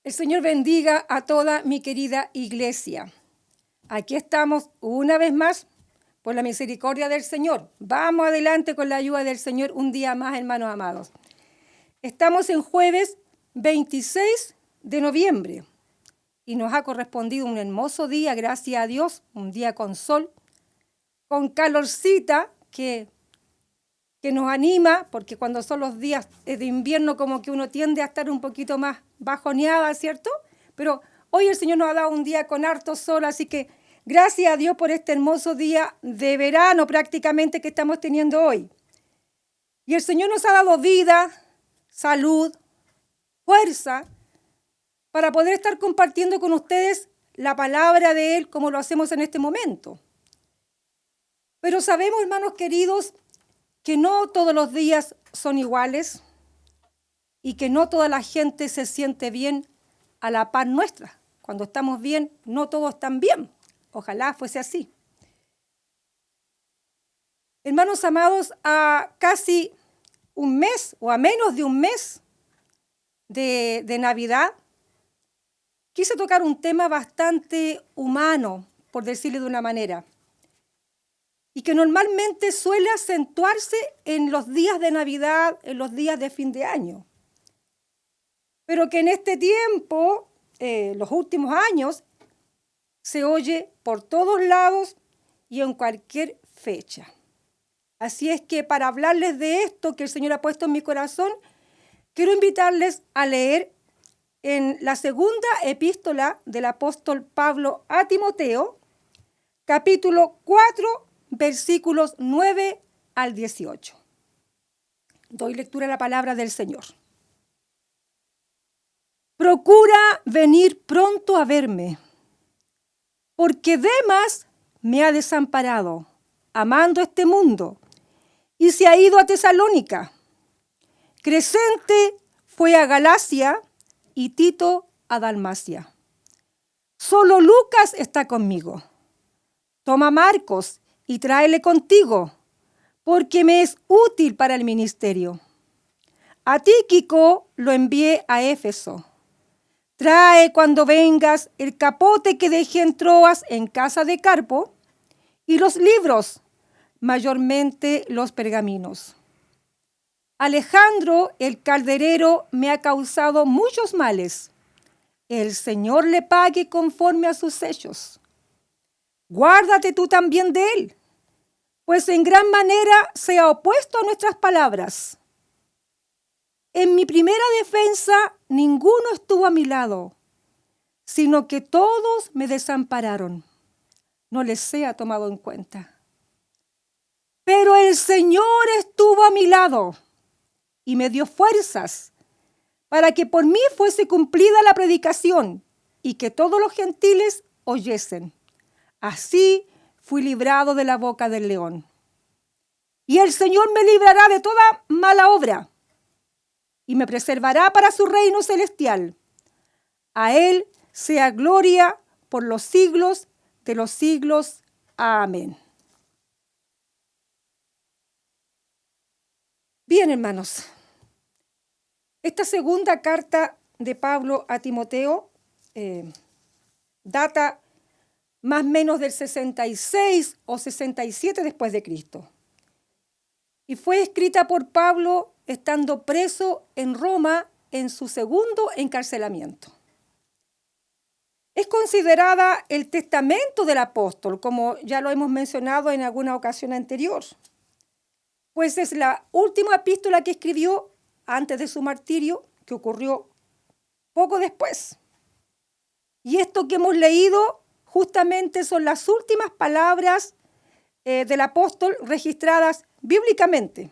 El Señor bendiga a toda mi querida iglesia. Aquí estamos una vez más por la misericordia del Señor. Vamos adelante con la ayuda del Señor un día más, hermanos amados. Estamos en jueves 26 de noviembre y nos ha correspondido un hermoso día, gracias a Dios, un día con sol, con calorcita que nos anima, porque cuando son los días de invierno como que uno tiende a estar un poquito más bajoneada, ¿cierto? Pero hoy el Señor nos ha dado un día con harto sol, así que gracias a Dios por este hermoso día de verano prácticamente que estamos teniendo hoy. Y el Señor nos ha dado vida, salud, fuerza, para poder estar compartiendo con ustedes la palabra de Él como lo hacemos en este momento. Pero sabemos, hermanos queridos, que no todos los días son iguales y que no toda la gente se siente bien a la par nuestra. Cuando estamos bien, no todos están bien. Ojalá fuese así. Hermanos amados, a casi un mes o a menos de un mes de Navidad, quise tocar un tema bastante humano, por decirlo de una manera, y que normalmente suele acentuarse en los días de Navidad, en los días de fin de año. Pero que en este tiempo, los últimos años, se oye por todos lados y en cualquier fecha. Así es que para hablarles de esto que el Señor ha puesto en mi corazón, quiero invitarles a leer en la segunda epístola del apóstol Pablo a Timoteo, capítulo 4, versículos 9 al 18. Doy lectura a la palabra del Señor. Procura venir pronto a verme, porque Demas me ha desamparado, amando este mundo, y se ha ido a Tesalónica. Crescente fue a Galacia y Tito a Dalmacia. Solo Lucas está conmigo. Toma a Marcos y tráele contigo, porque me es útil para el ministerio. A Tíquico lo envié a Éfeso. Trae cuando vengas el capote que dejé en Troas en casa de Carpo y los libros, mayormente los pergaminos. Alejandro, el calderero, me ha causado muchos males. El Señor le pague conforme a sus hechos. Guárdate tú también de él, pues en gran manera se ha opuesto a nuestras palabras. En mi primera defensa ninguno estuvo a mi lado, sino que todos me desampararon. No les sea tomado en cuenta. Pero el Señor estuvo a mi lado y me dio fuerzas para que por mí fuese cumplida la predicación y que todos los gentiles oyesen. Así fui librado de la boca del león. Y el Señor me librará de toda mala obra y me preservará para su reino celestial. A Él sea gloria por los siglos de los siglos. Amén. Bien, hermanos, esta segunda carta de Pablo a Timoteo data más o menos del 66 o 67 después de Cristo. Y fue escrita por Pablo estando preso en Roma en su segundo encarcelamiento. Es considerada el testamento del apóstol, como ya lo hemos mencionado en alguna ocasión anterior, pues es la última epístola que escribió antes de su martirio, que ocurrió poco después. Y esto que hemos leído justamente son las últimas palabras del apóstol registradas bíblicamente.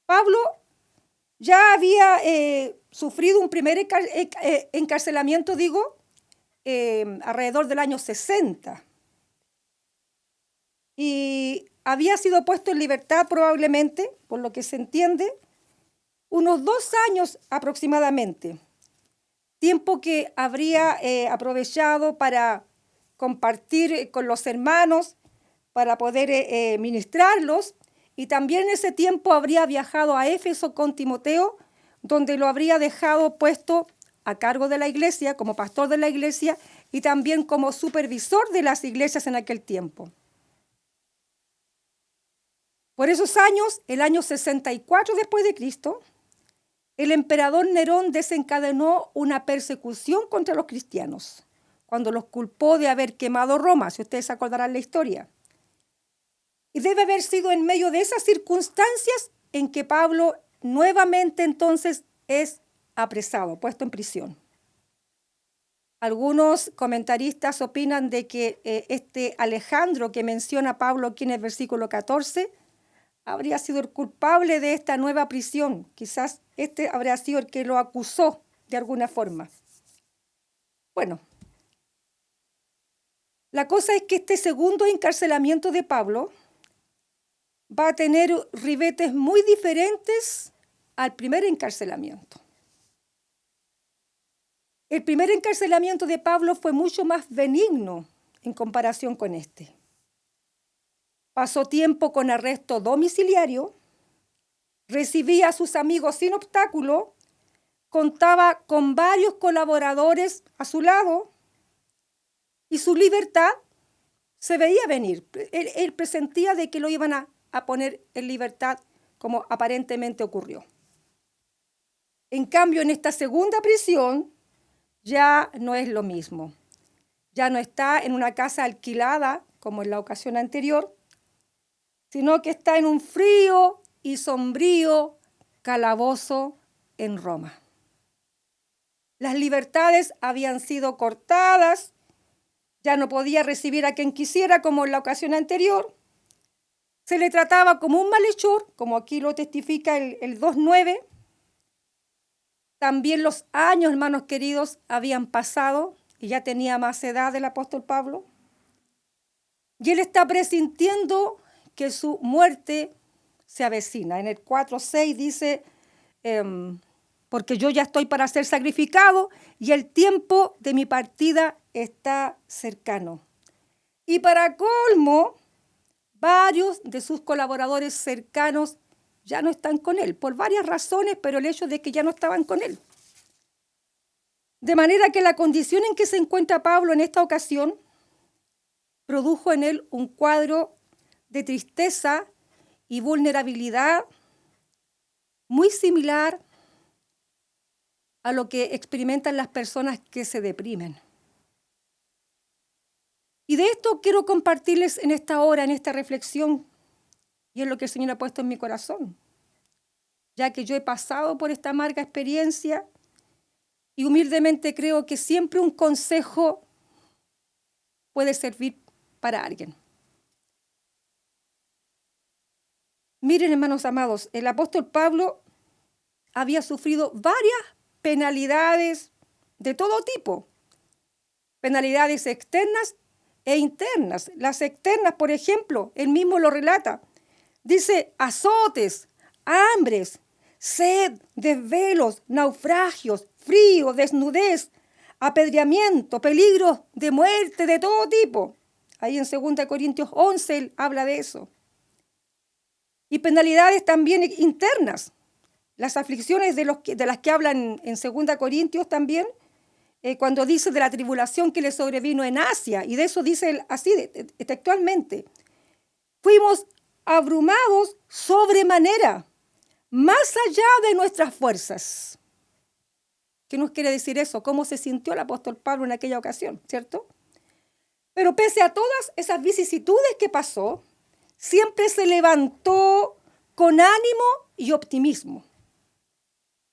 Pablo ya había sufrido un primer encarcelamiento, alrededor del año 60. Y había sido puesto en libertad probablemente, por lo que se entiende, unos 2 años aproximadamente. Tiempo que habría aprovechado para compartir con los hermanos, para poder ministrarlos, y también en ese tiempo habría viajado a Éfeso con Timoteo, donde lo habría dejado puesto a cargo de la iglesia, como pastor de la iglesia y también como supervisor de las iglesias en aquel tiempo. Por esos años, el año 64 después de Cristo, el emperador Nerón desencadenó una persecución contra los cristianos, cuando los culpó de haber quemado Roma, si ustedes se acordarán la historia. Y debe haber sido en medio de esas circunstancias en que Pablo nuevamente entonces es apresado, puesto en prisión. Algunos comentaristas opinan de que este Alejandro que menciona Pablo aquí en el versículo 14 habría sido el culpable de esta nueva prisión. Quizás este habría sido el que lo acusó de alguna forma. Bueno, la cosa es que este segundo encarcelamiento de Pablo va a tener ribetes muy diferentes al primer encarcelamiento. El primer encarcelamiento de Pablo fue mucho más benigno en comparación con este. Pasó tiempo con arresto domiciliario, recibía a sus amigos sin obstáculo, contaba con varios colaboradores a su lado y su libertad se veía venir. Él presentía de que lo iban a poner en libertad como aparentemente ocurrió. En cambio, en esta segunda prisión ya no es lo mismo. Ya no está en una casa alquilada como en la ocasión anterior, sino que está en un frío y sombrío calabozo en Roma. Las libertades habían sido cortadas, ya no podía recibir a quien quisiera como en la ocasión anterior. Se le trataba como un malhechor, como aquí lo testifica el 2:9. También los años, hermanos queridos, habían pasado y ya tenía más edad el apóstol Pablo. Y él está presintiendo que su muerte se avecina. En el 4:6 dice, porque yo ya estoy para ser sacrificado y el tiempo de mi partida está cercano. Y para colmo, varios de sus colaboradores cercanos ya no están con él, por varias razones, pero el hecho de que ya no estaban con él. De manera que la condición en que se encuentra Pablo en esta ocasión produjo en él un cuadro de tristeza y vulnerabilidad muy similar a lo que experimentan las personas que se deprimen. Y de esto quiero compartirles en esta hora, en esta reflexión, y es lo que el Señor ha puesto en mi corazón, ya que yo he pasado por esta amarga experiencia y humildemente creo que siempre un consejo puede servir para alguien. Miren, hermanos amados, el apóstol Pablo había sufrido varias penalidades de todo tipo, penalidades externas e internas. Las externas, por ejemplo, él mismo lo relata. Dice azotes, hambres, sed, desvelos, naufragios, frío, desnudez, apedreamiento, peligros de muerte de todo tipo. Ahí en 2 Corintios 11 él habla de eso. Y penalidades también internas. Las aflicciones de las que hablan en 2 Corintios también, cuando dice de la tribulación que le sobrevino en Asia, y de eso dice él así textualmente. Fuimos abrumados sobremanera, más allá de nuestras fuerzas. ¿Qué nos quiere decir eso? ¿Cómo se sintió el apóstol Pablo en aquella ocasión, cierto? Pero pese a todas esas vicisitudes que pasó, siempre se levantó con ánimo y optimismo.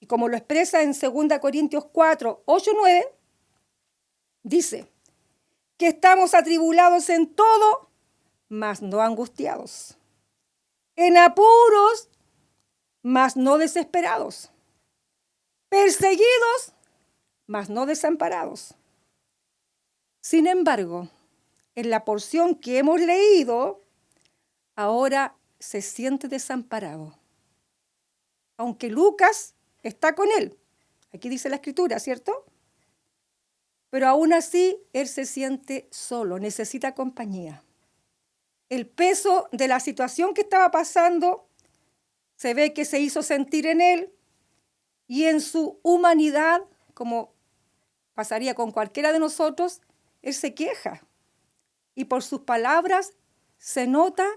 Y como lo expresa en 2 Corintios 4, 8, 9, dice que estamos atribulados en todo, mas no angustiados. En apuros, mas no desesperados. Perseguidos, mas no desamparados. Sin embargo, en la porción que hemos leído, ahora se siente desamparado. Aunque Lucas está con él. Aquí dice la escritura, ¿cierto? Pero aún así, él se siente solo, necesita compañía. El peso de la situación que estaba pasando se ve que se hizo sentir en él Y en su humanidad, como pasaría con cualquiera de nosotros, él se queja. Y por sus palabras se nota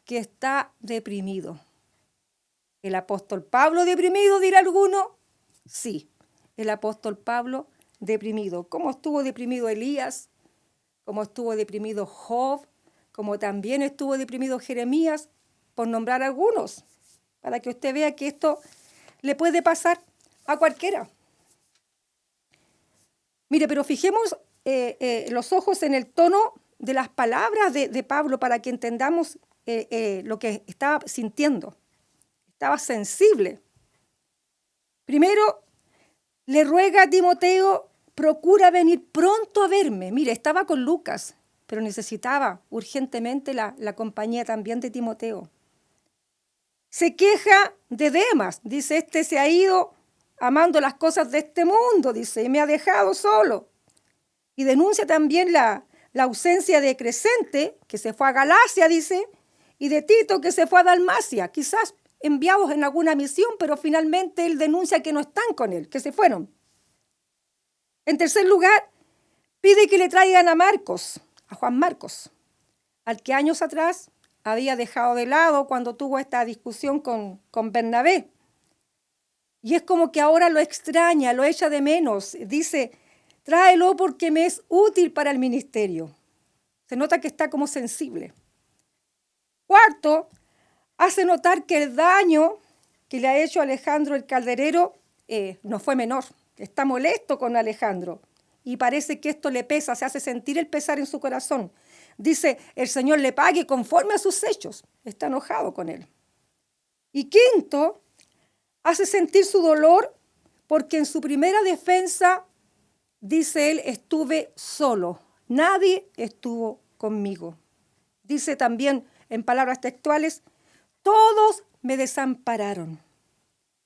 que está deprimido. ¿El apóstol Pablo deprimido, dirá alguno? Sí, el apóstol Pablo deprimido. ¿Cómo estuvo deprimido Elías? ¿Cómo estuvo deprimido Job? Como también estuvo deprimido Jeremías, por nombrar algunos, para que usted vea que esto le puede pasar a cualquiera. Mire, pero fijemos los ojos en el tono de las palabras de Pablo para que entendamos lo que estaba sintiendo. Estaba sensible. Primero, le ruega a Timoteo, procura venir pronto a verme. Mire, estaba con Lucas, pero necesitaba urgentemente la compañía también de Timoteo. Se queja de Demas, dice, este se ha ido amando las cosas de este mundo, dice, y me ha dejado solo. Y denuncia también la ausencia de Crescente, que se fue a Galacia, dice, y de Tito, que se fue a Dalmacia, quizás enviados en alguna misión, pero finalmente él denuncia que no están con él, que se fueron. En tercer lugar, pide que le traigan a Marcos, a Juan Marcos, al que años atrás había dejado de lado cuando tuvo esta discusión con Bernabé. Y es como que ahora lo extraña, lo echa de menos. Dice, tráelo porque me es útil para el ministerio. Se nota que está como sensible. Cuarto, hace notar que el daño que le ha hecho Alejandro el calderero no fue menor. Está molesto con Alejandro y parece que esto le pesa, se hace sentir el pesar en su corazón. Dice, el Señor le pague conforme a sus hechos. Está enojado con él. Y quinto, hace sentir su dolor porque en su primera defensa, dice él, estuve solo. Nadie estuvo conmigo. Dice también en palabras textuales, todos me desampararon.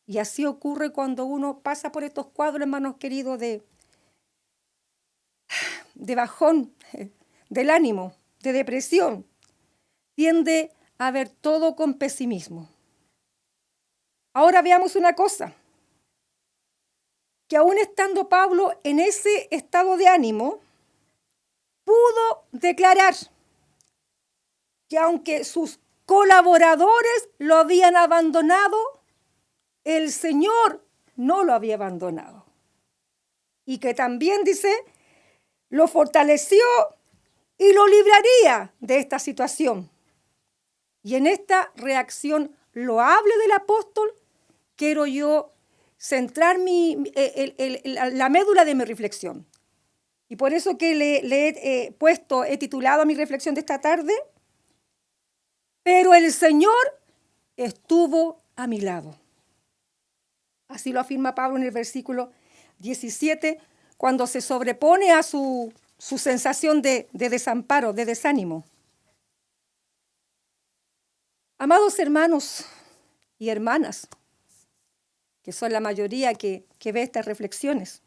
Y así ocurre cuando uno pasa por estos cuadros, hermanos queridos, de bajón del ánimo, de depresión. Tiende a ver todo con pesimismo. Ahora veamos una cosa, que aún estando Pablo en ese estado de ánimo, pudo declarar que aunque sus colaboradores lo habían abandonado, el Señor no lo había abandonado. Y que también, dice, lo fortaleció y lo libraría de esta situación. Y en esta reacción loable del apóstol, quiero yo centrar la médula de mi reflexión. Y por eso que le he titulado a mi reflexión de esta tarde, pero el Señor estuvo a mi lado. Así lo afirma Pablo en el versículo 17, cuando se sobrepone a su sensación de desamparo, de desánimo. Amados hermanos y hermanas, que son la mayoría que ve estas reflexiones,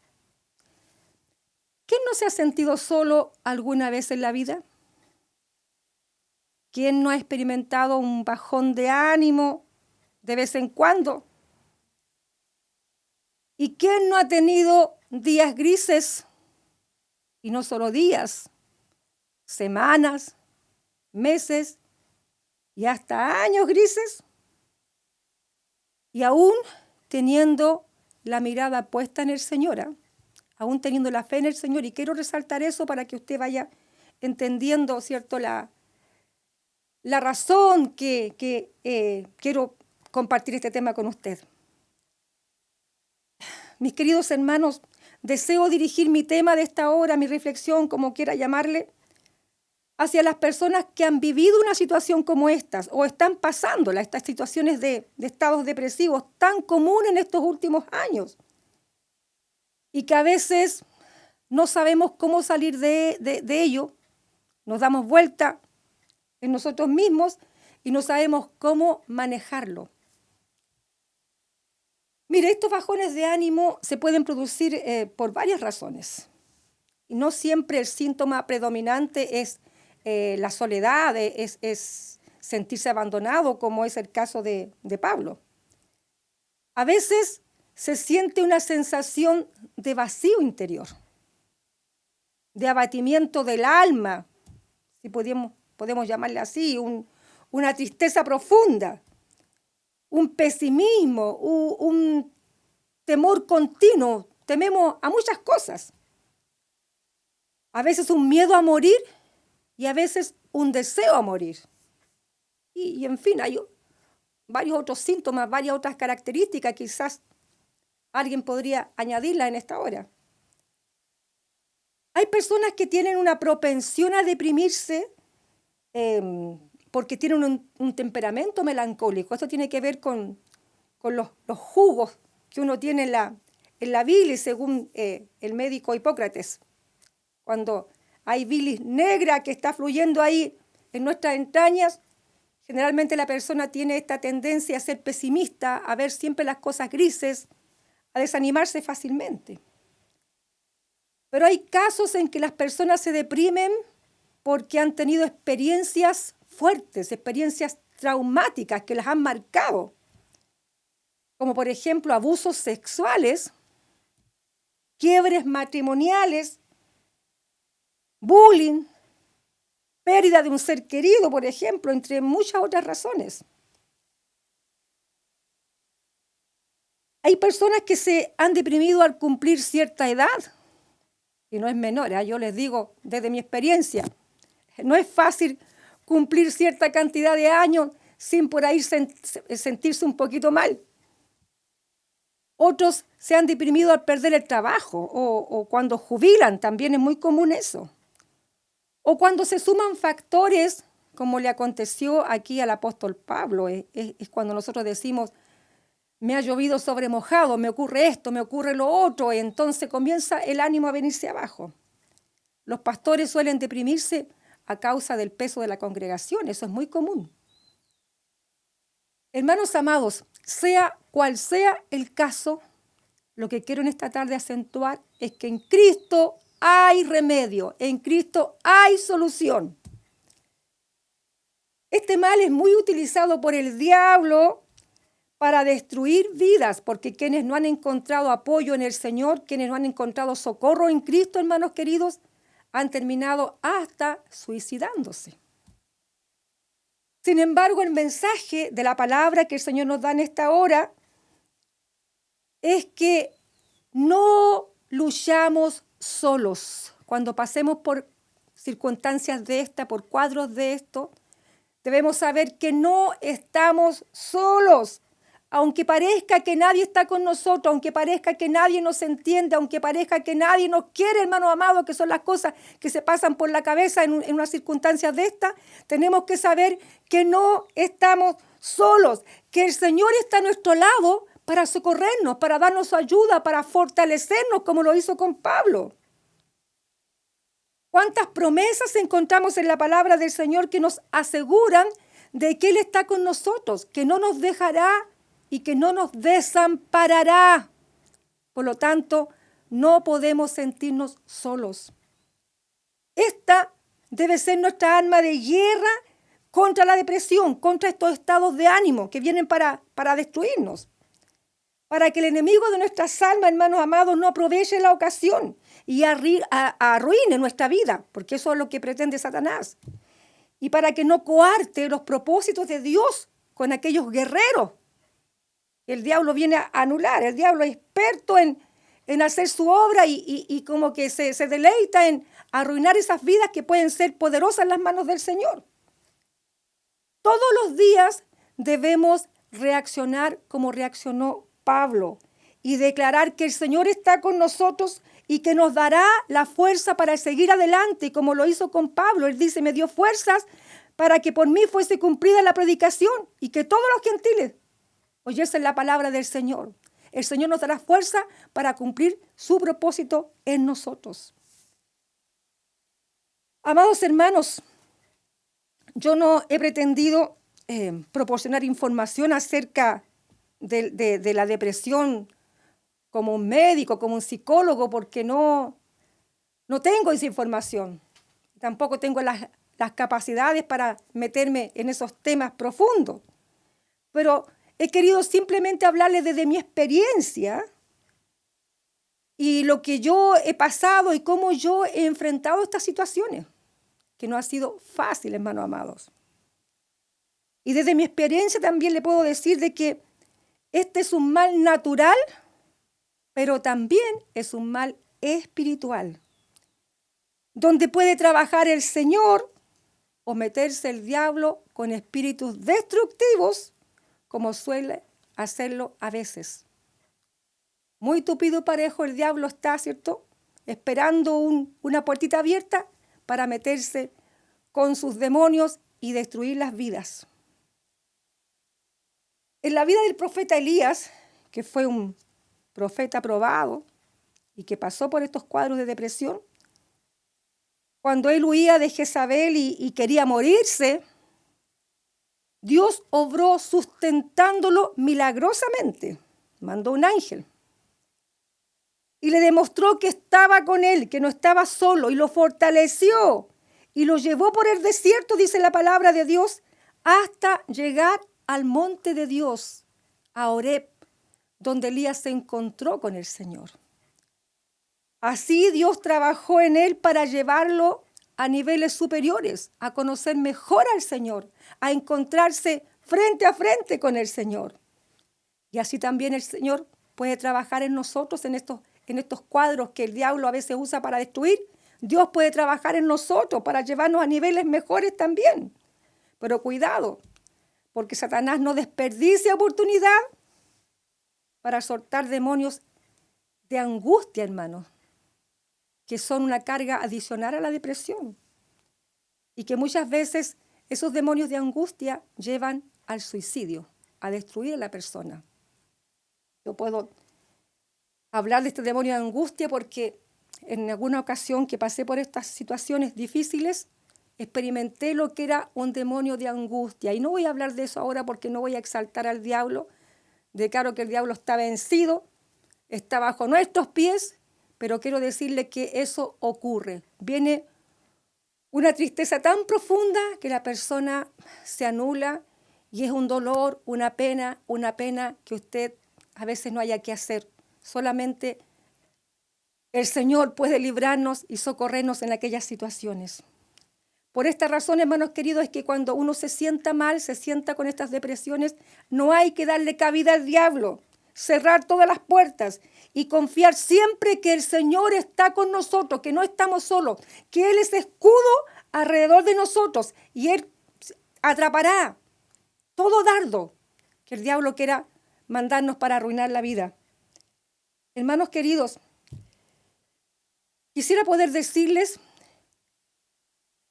¿quién no se ha sentido solo alguna vez en la vida? ¿Quién no ha experimentado un bajón de ánimo de vez en cuando? ¿Y quién no ha tenido días grises? Y no solo días, semanas, meses y hasta años grises. Y aún teniendo la mirada puesta en el Señor, aún teniendo la fe en el Señor. Y quiero resaltar eso para que usted vaya entendiendo, ¿cierto?, la razón que quiero compartir este tema con usted. Mis queridos hermanos, deseo dirigir mi tema de esta hora, mi reflexión, como quiera llamarle, hacia las personas que han vivido una situación como estas o están pasándola, estas situaciones de estados depresivos tan comunes en estos últimos años y que a veces no sabemos cómo salir de ello, nos damos vuelta en nosotros mismos y no sabemos cómo manejarlo. Mire, estos bajones de ánimo se pueden producir por varias razones. Y no siempre el síntoma predominante es la soledad, es sentirse abandonado, como es el caso de Pablo. A veces se siente una sensación de vacío interior, de abatimiento del alma, si podemos llamarle así, una tristeza profunda, un pesimismo, un temor continuo. Tememos a muchas cosas. A veces un miedo a morir y a veces un deseo a morir. Y en fin, hay varios otros síntomas, varias otras características, quizás alguien podría añadirla en esta hora. Hay personas que tienen una propensión a deprimirse porque tienen un temperamento melancólico. Esto tiene que ver con los jugos que uno tiene en la bilis, según el médico Hipócrates. Cuando hay bilis negra que está fluyendo ahí en nuestras entrañas, generalmente la persona tiene esta tendencia a ser pesimista, a ver siempre las cosas grises, a desanimarse fácilmente. Pero hay casos en que las personas se deprimen porque han tenido experiencias fuertes, experiencias traumáticas que las han marcado, como por ejemplo abusos sexuales, quiebres matrimoniales, bullying, pérdida de un ser querido, por ejemplo, entre muchas otras razones. Hay personas que se han deprimido al cumplir cierta edad, y no es menor, yo les digo desde mi experiencia, no es fácil cumplir cierta cantidad de años sin por ahí sentirse un poquito mal. Otros se han deprimido al perder el trabajo o cuando jubilan, también es muy común eso. O cuando se suman factores, como le aconteció aquí al apóstol Pablo, es cuando nosotros decimos, me ha llovido sobre mojado, me ocurre esto, me ocurre lo otro, y entonces comienza el ánimo a venirse abajo. Los pastores suelen deprimirse a causa del peso de la congregación, eso es muy común. Hermanos amados, sea cual sea el caso, lo que quiero en esta tarde acentuar es que en Cristo hay remedio, en Cristo hay solución. Este mal es muy utilizado por el diablo para destruir vidas, porque quienes no han encontrado apoyo en el Señor, quienes no han encontrado socorro en Cristo, hermanos queridos, han terminado hasta suicidándose. Sin embargo, el mensaje de la palabra que el Señor nos da en esta hora es que no luchamos solos. Cuando pasemos por circunstancias de esta, por cuadros de esto, debemos saber que no estamos solos. Aunque parezca que nadie está con nosotros, aunque parezca que nadie nos entiende, aunque parezca que nadie nos quiere, hermanos amados, que son las cosas que se pasan por la cabeza en unas circunstancias de estas, tenemos que saber que no estamos solos, que el Señor está a nuestro lado para socorrernos, para darnos su ayuda, para fortalecernos, como lo hizo con Pablo. ¿Cuántas promesas encontramos en la palabra del Señor que nos aseguran de que Él está con nosotros, que no nos dejará y que no nos desamparará? Por lo tanto, no podemos sentirnos solos. Esta debe ser nuestra arma de guerra contra la depresión, contra estos estados de ánimo que vienen para destruirnos. Para que el enemigo de nuestras almas, hermanos amados, no aproveche la ocasión y arruine nuestra vida, porque eso es lo que pretende Satanás. Y para que no coarte los propósitos de Dios con aquellos guerreros. El diablo viene a anular, el diablo es experto en hacer su obra y como que se deleita en arruinar esas vidas que pueden ser poderosas en las manos del Señor. Todos los días debemos reaccionar como reaccionó Pablo y declarar que el Señor está con nosotros y que nos dará la fuerza para seguir adelante, como lo hizo con Pablo. Él dice, me dio fuerzas para que por mí fuese cumplida la predicación y que todos los gentiles oyesen la palabra del Señor. El Señor nos dará fuerza para cumplir su propósito en nosotros. Amados hermanos, yo no he pretendido proporcionar información acerca de la depresión como un médico, como un psicólogo, porque no tengo esa información. Tampoco tengo las capacidades para meterme en esos temas profundos. Pero he querido simplemente hablarles desde mi experiencia y lo que yo he pasado y cómo yo he enfrentado estas situaciones, que no ha sido fácil, hermanos amados. Y desde mi experiencia también le puedo decir de que este es un mal natural, pero también es un mal espiritual, donde puede trabajar el Señor o meterse el diablo con espíritus destructivos, como suele hacerlo a veces. Muy tupido y parejo el diablo está, ¿cierto?, esperando una puertita abierta para meterse con sus demonios y destruir las vidas. En la vida del profeta Elías, que fue un profeta probado y que pasó por estos cuadros de depresión, cuando él huía de Jezabel y quería morirse, Dios obró sustentándolo milagrosamente. Mandó un ángel y le demostró que estaba con él, que no estaba solo, y lo fortaleció y lo llevó por el desierto, dice la palabra de Dios, hasta llegar al monte de Dios, a Horeb, donde Elías se encontró con el Señor. Así Dios trabajó en él para llevarlo a niveles superiores, a conocer mejor al Señor, a encontrarse frente a frente con el Señor. Y así también el Señor puede trabajar en nosotros, en estos cuadros que el diablo a veces usa para destruir. Dios puede trabajar en nosotros para llevarnos a niveles mejores también. Pero cuidado, porque Satanás no desperdicia oportunidad para soltar demonios de angustia, hermanos, que son una carga adicional a la depresión. Y que muchas veces esos demonios de angustia llevan al suicidio, a destruir a la persona. Yo puedo hablar de este demonio de angustia porque en alguna ocasión que pasé por estas situaciones difíciles, experimenté lo que era un demonio de angustia. Y no voy a hablar de eso ahora porque no voy a exaltar al diablo. Declaro que el diablo está vencido, está bajo nuestros pies, pero quiero decirle que eso ocurre. Viene una tristeza tan profunda que la persona se anula y es un dolor, una pena que usted a veces no haya que hacer. Solamente el Señor puede librarnos y socorrernos en aquellas situaciones. Por esta razón, hermanos queridos, es que cuando uno se sienta mal, se sienta con estas depresiones, no hay que darle cabida al diablo, cerrar todas las puertas y confiar siempre que el Señor está con nosotros, que no estamos solos, que Él es escudo alrededor de nosotros y Él atrapará todo dardo que el diablo quiera mandarnos para arruinar la vida. Hermanos queridos, quisiera poder decirles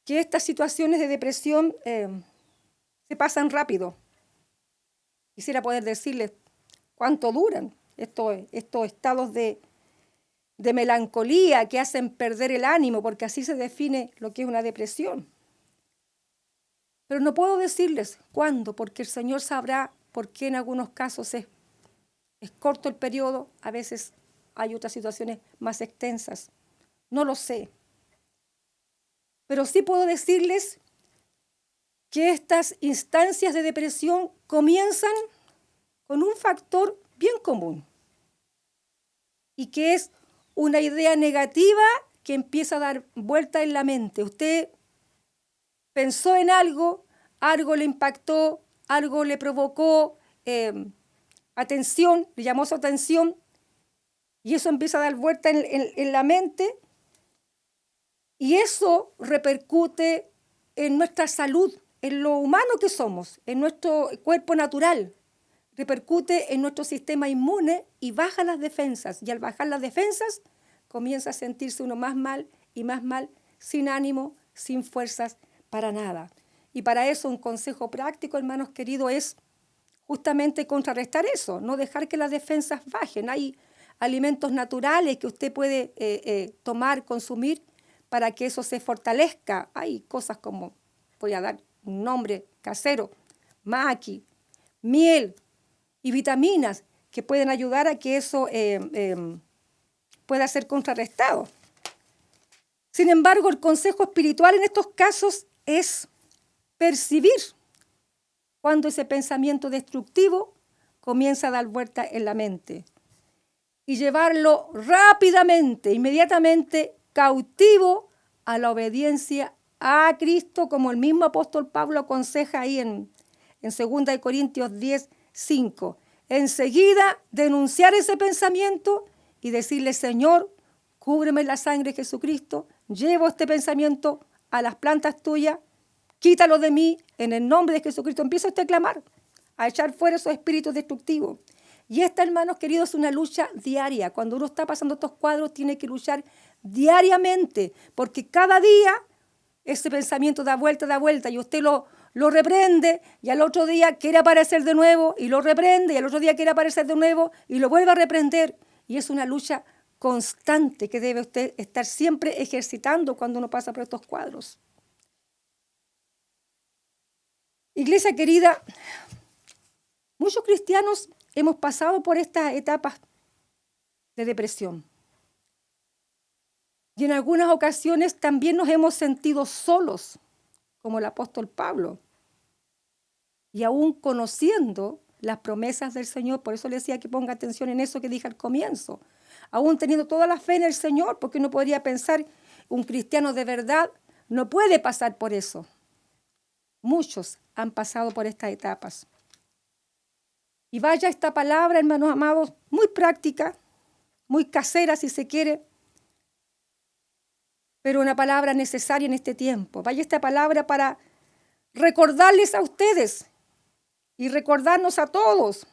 que estas situaciones de depresión se pasan rápido. Quisiera poder decirles cuánto duran estos estados de melancolía que hacen perder el ánimo, porque así se define lo que es una depresión. Pero no puedo decirles cuándo, porque el Señor sabrá por qué en algunos casos es corto el periodo, a veces hay otras situaciones más extensas. No lo sé. Pero sí puedo decirles que estas instancias de depresión comienzan con un factor bien común y que es una idea negativa que empieza a dar vuelta en la mente. Usted pensó en algo, algo le impactó, algo le provocó atención, le llamó su atención y eso empieza a dar vuelta en la mente. Y eso repercute en nuestra salud, en lo humano que somos, en nuestro cuerpo natural. Repercute en nuestro sistema inmune y baja las defensas. Y al bajar las defensas, comienza a sentirse uno más mal y más mal, sin ánimo, sin fuerzas, para nada. Y para eso un consejo práctico, hermanos queridos, es justamente contrarrestar eso, no dejar que las defensas bajen. Hay alimentos naturales que usted puede tomar, consumir, para que eso se fortalezca. Hay cosas como, voy a dar un nombre casero, maqui, miel y vitaminas que pueden ayudar a que eso pueda ser contrarrestado. Sin embargo, el consejo espiritual en estos casos es percibir cuando ese pensamiento destructivo comienza a dar vuelta en la mente y llevarlo rápidamente, inmediatamente cautivo a la obediencia a Cristo, como el mismo apóstol Pablo aconseja ahí en 2 Corintios 10, 5. Enseguida denunciar ese pensamiento y decirle: Señor, cúbreme la sangre de Jesucristo, llevo este pensamiento a las plantas tuyas, quítalo de mí en el nombre de Jesucristo. Empieza usted a clamar, a echar fuera esos espíritus destructivos. Y esta, hermanos queridos, es una lucha diaria. Cuando uno está pasando estos cuadros, tiene que luchar diariamente, porque cada día ese pensamiento da vuelta, y usted lo reprende, y al otro día quiere aparecer de nuevo, y lo reprende, y al otro día quiere aparecer de nuevo, y lo vuelve a reprender. Y es una lucha constante que debe usted estar siempre ejercitando cuando uno pasa por estos cuadros. Iglesia querida, muchos cristianos hemos pasado por estas etapas de depresión. Y en algunas ocasiones también nos hemos sentido solos, como el apóstol Pablo. Y aún conociendo las promesas del Señor, por eso le decía que ponga atención en eso que dije al comienzo. Aún teniendo toda la fe en el Señor, porque uno podría pensar, un cristiano de verdad no puede pasar por eso. Muchos han pasado por estas etapas. Y vaya esta palabra, hermanos amados, muy práctica, muy casera si se quiere, pero una palabra necesaria en este tiempo. Vaya esta palabra para recordarles a ustedes y recordarnos a todos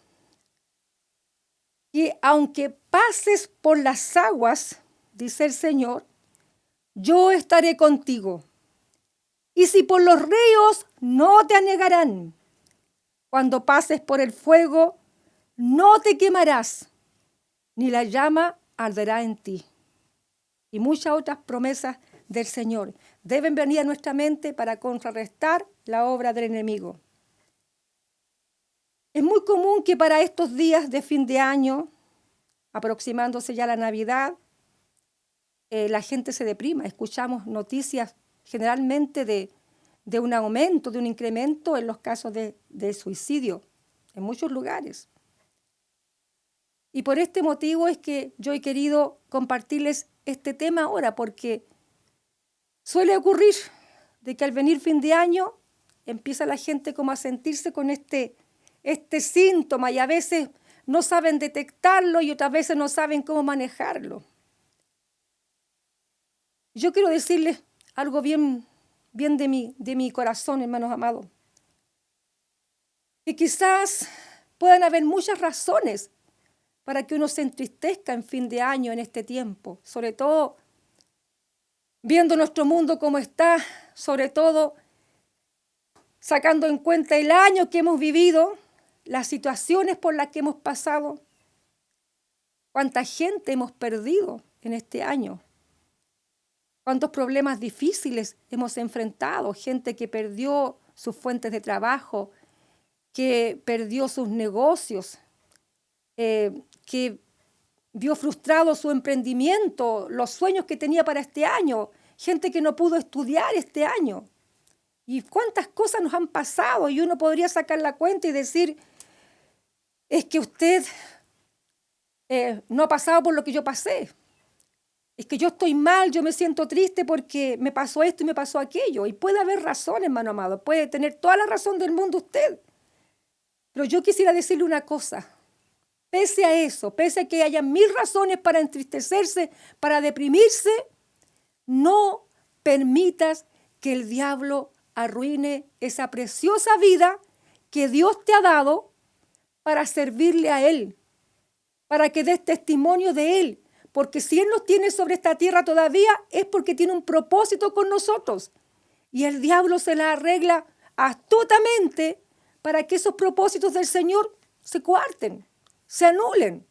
que aunque pases por las aguas, dice el Señor, yo estaré contigo. Y si por los ríos, no te anegarán. Cuando pases por el fuego, no te quemarás, ni la llama arderá en ti. Y muchas otras promesas del Señor deben venir a nuestra mente para contrarrestar la obra del enemigo. Es muy común que para estos días de fin de año, aproximándose ya la Navidad, la gente se deprima. Escuchamos noticias generalmente de un aumento, de un incremento en los casos de suicidio en muchos lugares. Y por este motivo es que yo he querido compartirles este tema ahora, porque suele ocurrir de que al venir fin de año empieza la gente como a sentirse con este síntoma, y a veces no saben detectarlo y otras veces no saben cómo manejarlo. Yo quiero decirles algo bien de mi corazón, hermanos amados, que quizás puedan haber muchas razones para que uno se entristezca en fin de año en este tiempo, sobre todo viendo nuestro mundo como está, sobre todo sacando en cuenta el año que hemos vivido, las situaciones por las que hemos pasado, cuánta gente hemos perdido en este año, cuántos problemas difíciles hemos enfrentado, gente que perdió sus fuentes de trabajo, que perdió sus negocios, que vio frustrado su emprendimiento, los sueños que tenía para este año, gente que no pudo estudiar este año. Y cuántas cosas nos han pasado, y uno podría sacar la cuenta y decir, es que usted no ha pasado por lo que yo pasé. Es que yo estoy mal, yo me siento triste porque me pasó esto y me pasó aquello. Y puede haber razón, hermano amado, puede tener toda la razón del mundo usted. Pero yo quisiera decirle una cosa. Pese a eso, pese a que haya mil razones para entristecerse, para deprimirse, no permitas que el diablo arruine esa preciosa vida que Dios te ha dado para servirle a Él, para que des testimonio de Él. Porque si Él nos tiene sobre esta tierra todavía, es porque tiene un propósito con nosotros. Y el diablo se la arregla astutamente para que esos propósitos del Señor se coarten, se anulen.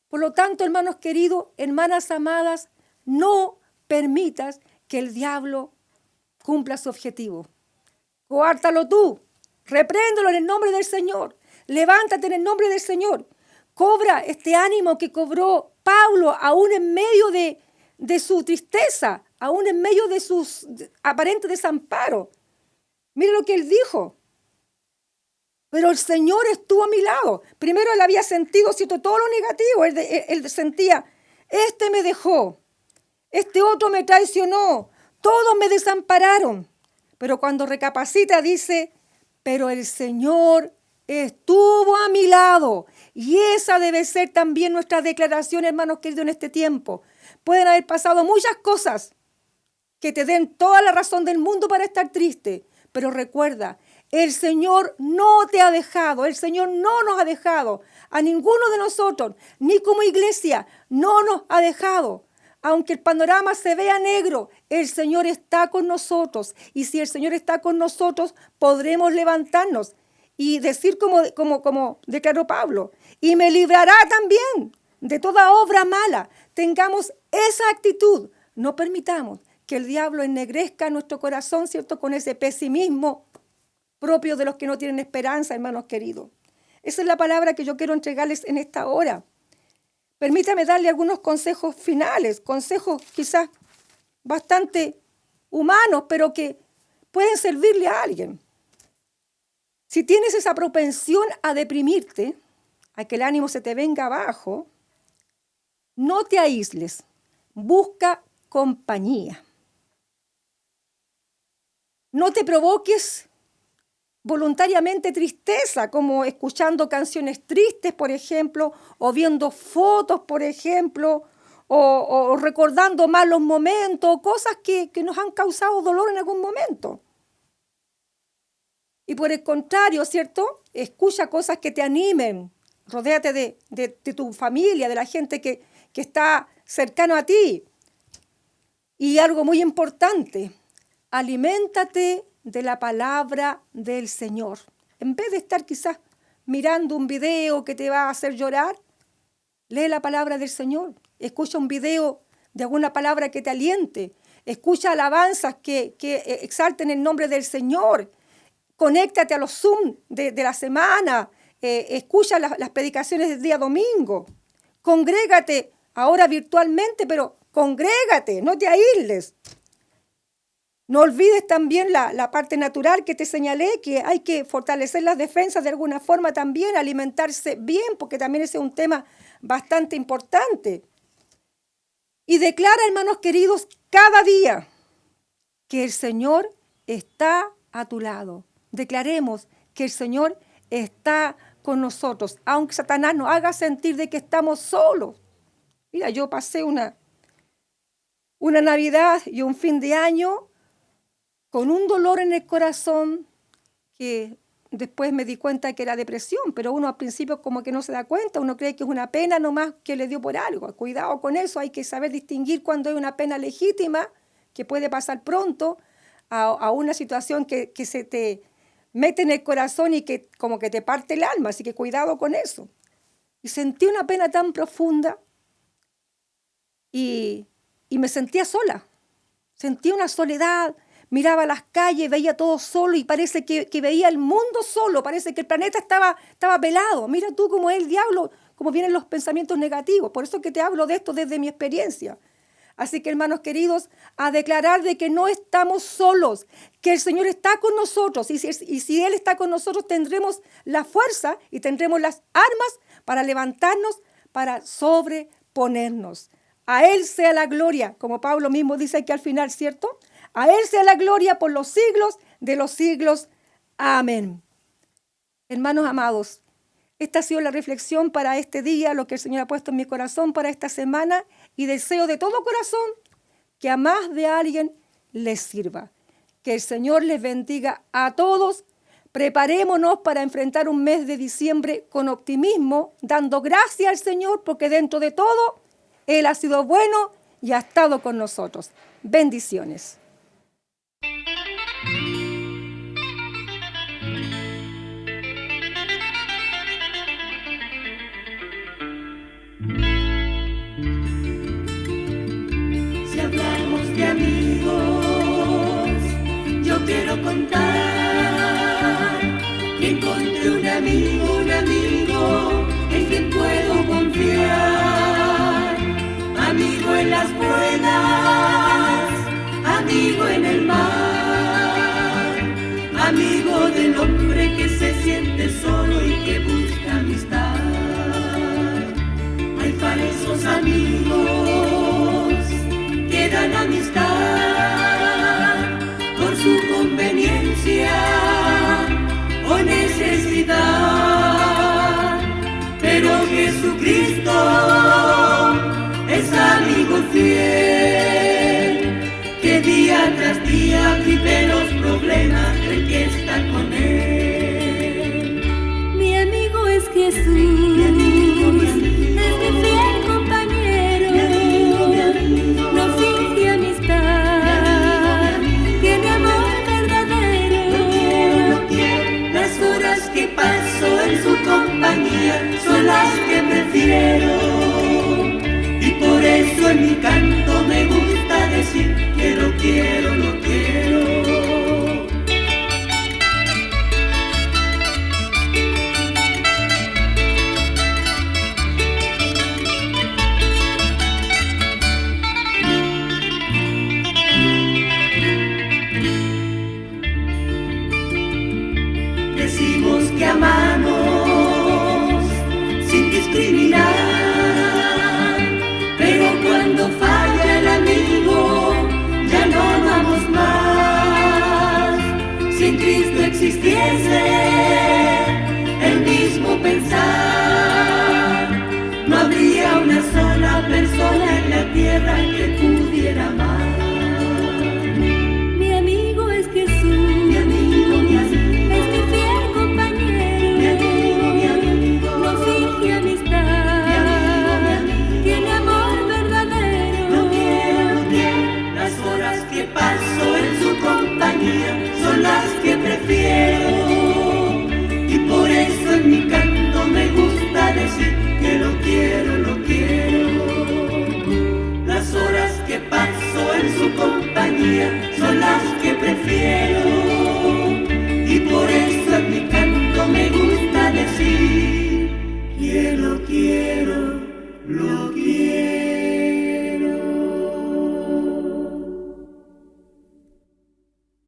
Por lo tanto, hermanos queridos, hermanas amadas, no permitas que el diablo cumpla su objetivo. Coártalo tú, repréndelo en el nombre del Señor, levántate en el nombre del Señor. Cobra este ánimo que cobró Pablo aún en medio de su tristeza, aún en medio de sus aparentes desamparos. Mire lo que él dijo. Pero el Señor estuvo a mi lado. Primero él había sentido, ¿cierto?, todo lo negativo. Él sentía, este me dejó, este otro me traicionó, todos me desampararon. Pero cuando recapacita dice, pero el Señor estuvo a mi lado. Y esa debe ser también nuestra declaración, hermanos queridos, en este tiempo. Pueden haber pasado muchas cosas que te den toda la razón del mundo para estar triste. Pero recuerda, el Señor no te ha dejado, el Señor no nos ha dejado, a ninguno de nosotros, ni como iglesia, no nos ha dejado. Aunque el panorama se vea negro, el Señor está con nosotros. Y si el Señor está con nosotros, podremos levantarnos y decir como declaró Pablo, y me librará también de toda obra mala. Tengamos esa actitud, no permitamos que el diablo ennegrezca nuestro corazón, ¿cierto?, con ese pesimismo propio de los que no tienen esperanza, hermanos queridos. Esa es la palabra que yo quiero entregarles en esta hora. Permítame darle algunos consejos finales, consejos quizás bastante humanos, pero que pueden servirle a alguien. Si tienes esa propensión a deprimirte, a que el ánimo se te venga abajo, no te aísles, busca compañía. No te provoques voluntariamente tristeza, como escuchando canciones tristes, por ejemplo, o viendo fotos, por ejemplo, o recordando malos momentos, cosas que nos han causado dolor en algún momento. Y por el contrario, ¿cierto?, escucha cosas que te animen, rodéate de tu familia, de la gente que está cercano a ti. Y algo muy importante, aliméntate de la palabra del Señor. En vez de estar quizás mirando un video que te va a hacer llorar, lee la palabra del Señor. Escucha un video de alguna palabra que te aliente. Escucha alabanzas que exalten el nombre del Señor. Conéctate a los Zoom de la semana. Escucha las predicaciones del día domingo. Congrégate ahora virtualmente, pero congrégate, no te aísles. No olvides también la parte natural que te señalé, que hay que fortalecer las defensas de alguna forma también, alimentarse bien, porque también ese es un tema bastante importante. Y declara, hermanos queridos, cada día que el Señor está a tu lado. Declaremos que el Señor está con nosotros, aunque Satanás nos haga sentir de que estamos solos. Mira, yo pasé una Navidad y un fin de año con un dolor en el corazón que después me di cuenta que era depresión, pero uno al principio como que no se da cuenta, uno cree que es una pena nomás que le dio por algo. Cuidado con eso, hay que saber distinguir cuando hay una pena legítima, que puede pasar pronto, a una situación que se te mete en el corazón y que como que te parte el alma, así que cuidado con eso. Y sentí una pena tan profunda y me sentía sola, sentía una soledad. Miraba las calles, veía todo solo y parece que veía el mundo solo, parece que el planeta estaba pelado. Mira tú cómo es el diablo, cómo vienen los pensamientos negativos. Por eso que te hablo de esto desde mi experiencia. Así que, hermanos queridos, a declarar de que no estamos solos, que el Señor está con nosotros. Y si Él está con nosotros, tendremos la fuerza y tendremos las armas para levantarnos, para sobreponernos. A Él sea la gloria, como Pablo mismo dice aquí al final, ¿cierto? A Él sea la gloria por los siglos de los siglos. Amén. Hermanos amados, esta ha sido la reflexión para este día, lo que el Señor ha puesto en mi corazón para esta semana, y deseo de todo corazón que a más de alguien les sirva. Que el Señor les bendiga a todos. Preparémonos para enfrentar un mes de diciembre con optimismo, dando gracias al Señor, porque dentro de todo Él ha sido bueno y ha estado con nosotros. Bendiciones. Si hablamos de amigos, yo quiero contar que encontré un amigo en quien puedo confiar. Amigo en las buenas, amigo en el mal, amigo del hombre que se siente solo. amistad por su conveniencia o necesidad, pero Jesucristo es amigo fiel, que día tras día vive los problemas del que está con él. Mi amigo es Jesús, Mi amigo, es mi fiel compañero, no finge amistad, tiene amor verdadero. Lo quiero. Las horas que paso en su compañía son las que prefiero, y por eso en mi canto me gusta decir que lo quiero, lo quiero. Decimos que amamos sin discriminar, pero cuando falla el amigo ya no amamos más. Si en Cristo existiese el mismo pensar, no habría una sola persona en la tierra que pudiera amar. Mi amigo es Jesús, Mi amigo, mi amigo, es mi fiel compañero, mi amigo, mi amigo, no finge amistad, mi amigo, mi amigo. tiene amor verdadero. Lo quiero, lo quiero. Las horas que paso en su compañía son las que prefiero, y por eso en mi